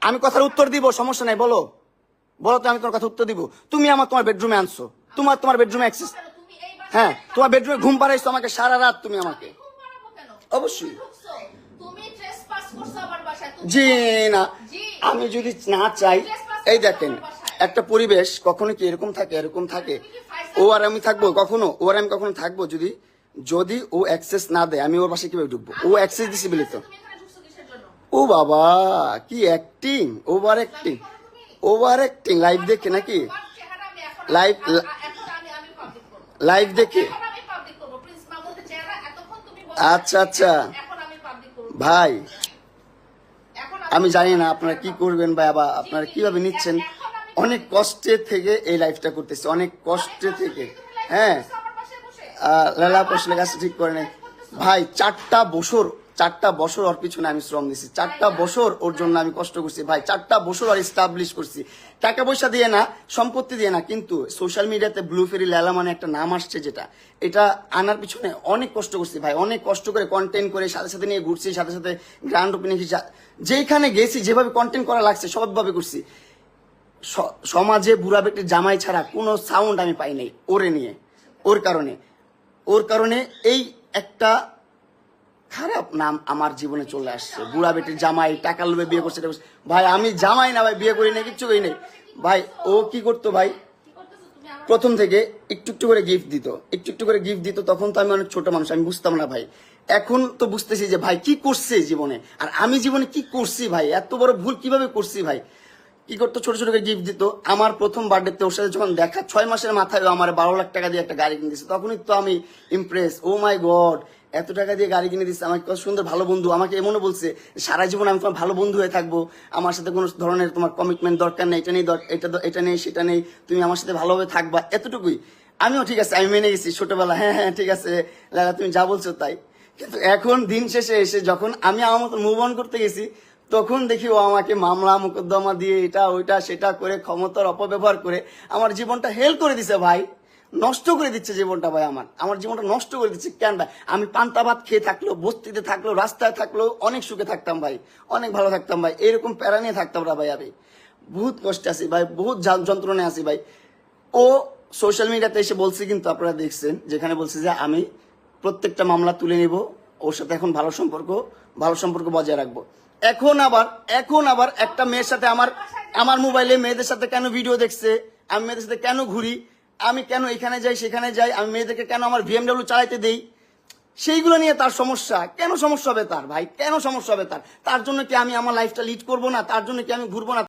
আমি কথার উত্তর দিব, সমস্যা নাই, বলো বলো তো, আমি তোমার কথা উত্তর দিব। তুমি তোমার বেডরুমে আনছো, তোমার বেডরুমে অ্যাক্সেস, হ্যাঁ তোমার বেডরুমে ঘুম পাড়াইছো আমাকে সারা রাত, তুমি আমাকে অবশ্যই। জি না, আমি যদি না চাই, এই দেখেন একটা পরিবেশ কখনো কি এরকম থাকে, এরকম থাকে। ও আর আমি থাকবো কখনো, ও আর আমি কখনো থাকবো যদি যদি ও অ্যাক্সেস না দেয়, আমি ওর বাসায় কিভাবে ঢুকবো? ও অ্যাক্সেস দিছি বলি তো। ও বাবা কি acting, over acting, over acting. Live দেখে নাকি? লাইভ লাইভ দেখে? আচ্ছা আচ্ছা ভাই, আমি জানি না আপনারা কি করবেন বা আপনারা কিভাবে নিচ্ছেন। অনেক কষ্টে থেকে এই লাইফটা করতেছি, অনেক কষ্টে থেকে। হ্যাঁ লালা পোষলে গাছ ঠিক করে নেই ভাই। 4টা বছর ওর পিছনে আমি শ্রম দিছি, 4টা বছর ওর জন্য আমি কষ্ট করছি ভাই, 4টা বছর আর এস্টাবলিশ করছি, টাকা পয়সা দিয়ে না, সম্পত্তি দিয়ে না, কিন্তু সোশ্যাল মিডিয়াতে ব্লুফেরি লালা মানে একটা নাম আসছে, যেটা এটা আনার পিছনে অনেক কষ্ট করছি ভাই, অনেক কষ্ট করে কন্টেন্ট করে সাথে সাথে নিয়ে ঘুরছি, সাথে সাথে গ্র্যান্ড ওপেনিং যেখানে গেছি যেভাবে কন্টেন্ট করা লাগছে সবভাবে করছি। সমাজে বুড়া বেটির জামাই ছাড়া কোনো সাউন্ড আমি পাই নাই ওরে নিয়ে। ওর কারণে এই একটা খারাপ নাম আমার জীবনে চলে আসছে। বুড়া বেটির জামাই, টাকা লোভে বিয়ে করছে ভাই। আমি জামাই না ভাই, বিয়ে করি না, কিচ্ছু করি নাই ভাই। ও কি করতো ভাই, প্রথম থেকে একটু একটু করে গিফট দিত, একটু একটু করে গিফট দিত। তখন তো আমি অনেক ছোট মানুষ, আমি বুঝতাম না ভাই। এখন তো বুঝতেছি যে ভাই কি করছে জীবনে, আর আমি জীবনে কি করছি ভাই, এত বড় ভুল কিভাবে করছি ভাই। কি করতো, ছোট ছোট করে গিফট দিত। আমার প্রথম বার্থডেতে ওর সাথে যখন দেখা, 6 মাসের মাথায় আমার 12 লাখ টাকা দিয়ে একটা গাড়ি কিনে দিচ্ছে। তখনই তো আমি ইমপ্রেস, ও মাই গড, এত টাকা দিয়ে গাড়ি কিনে দিচ্ছে আমাকে, কত সুন্দর ভালো বন্ধু। আমাকে এমনও বলছে সারা জীবন আমি তোমার ভালো বন্ধু হয়ে থাকবো, আমার সাথে কোনো ধরনের তোমার কমিটমেন্ট দরকার নেই, এটা নেই সেটা নেই, তুমি আমার সাথে ভালোভাবে থাকবা, এতটুকুই। আমিও ঠিক আছে, আমি মেনে গেছি ছোটবেলা, হ্যাঁ হ্যাঁ ঠিক আছে লালা তুমি যা বলছো তাই। কিন্তু এখন দিন শেষে এসে যখন আমি আমার মতো মুভ অন করতে গেছি, তখন দেখি ও আমাকে মামলা মোকদ্দমা দিয়ে এটা ওইটা সেটা করে, ক্ষমতার অপব্যবহার করে আমার জীবনটা হেল করে দিছে ভাই, নষ্ট করে দিচ্ছে জীবনটা ভাই। আমার জীবনটা নষ্ট করে দিচ্ছে কেন ভাই? আমি পান্তা ভাত খেয়ে থাকলেও, বস্তিতে থাকলেও, রাস্তায় থাকলেও অনেক সুখে থাকতাম ভাই, অনেক ভালো থাকতাম ভাই। এরকম প্যারা নিয়ে থাকতাম না ভাই, আমি বহুত কষ্টে আছি ভাই, বহুত যন্ত্রণায় আছি ভাই। ও সোশ্যাল মিডিয়াতে এসে বলছে, কিন্তু আপনারা দেখছেন যেখানে বলছে যে আমি প্রত্যেকটা মামলা তুলে নিব, ওর সাথে এখন ভালো সম্পর্ক বজায় রাখবো। এখন আবার একটা মেয়ের সাথে আমার মোবাইলে মেয়েদের সাথে কেন ভিডিও দেখছে, আমি মেয়েদের সাথে কেন ঘুরি, আমি কেন এখানে যাই সেখানে যাই, আমি মেয়েদেরকে কেন আমার BMW চালাইতে দেই, সেইগুলো নিয়ে তার সমস্যা। কেন সমস্যা হবে তার ভাই, কেন সমস্যা হবে তার জন্য কি আমি আমার লাইফটা লিড করবো না? তার জন্য কি আমি ঘুরবো না?